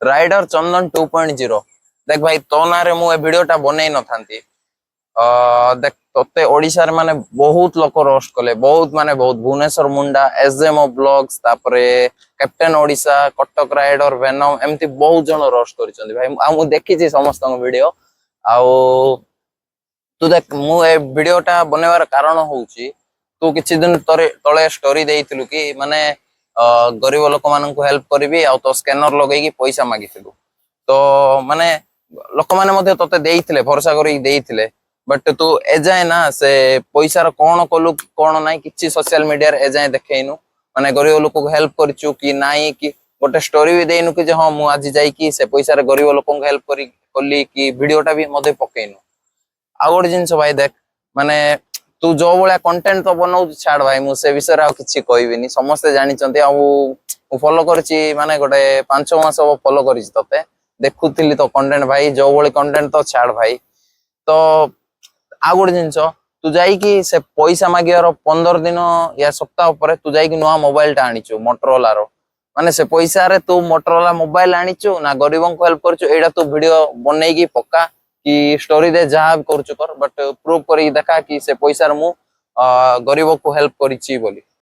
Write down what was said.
rider चंदन 2.0 देख भाई तो ना रे मु ए वीडियोटा बनै न थांती देख तोते ओडिसा रे माने बहुत लोक रोस्ट कले बहुत माने बहुत भुवनेश्वर मुंडा एसजेमओ ब्लॉग्स तापरे captain Odisha Cuttack rider venom एमती बहुत जन रोस्ट करिसंदी भाई आ मु देखि छी समस्त वीडियो आउ तू देख मु ए वीडियोटा बनेवार कारण होउची तू किछि दिन तळे स्टोरी देइथिलु कि माने गरीब लोक माननकु हेल्प करबी आ तो स्कैनर लगेगी पैसा मागिथिलु तो माने लोक माने मध्ये तते देइथिले भरोसा करी देइथिले बट तू एजाए ना से पैसा रो कोन कलु कोन नाही किछि सोशल मीडिया रे एजाए देखैनु माने गरीब लोक को हेल्प करचु कि नाही कि गोटे स्टोरी भी देइनु कि जे हां मु आज जाई कि से पैसा रे गरीब लोक को हेल्प करी कली कि वीडियोटा भी मध्ये पकेइनु आ गोटे जिंस भाई देख माने तू जो भलिया कंटेंट तो बनाउ छाड़ भाई मु से विषय आ किछि कहबिनी समस्त जानि चंती आ मु फॉलो करछि माने गोटे 5 मास हो फॉलो करछि तते देखुथिली तो कंटेंट भाई जो भली कंटेंट तो छाड़ भाई तो आ गोटे जिंस तू जाई कि से पैसा मागियार 15 दिन या सप्ताह पर तू जाई कि नुआ मोबाइल टा आनिचु मोटरोला रो माने से पैसा रे तू मोटरोला मोबाइल आनिचु ना गरीबन को हेल्प करचु एडा तू वीडियो बनेगी पक्का कि स्टोरी दे जहां भी करचु कर बट प्रूफ करी देखा कि से पैसा रे मु गरीब को हेल्प करिछि बोली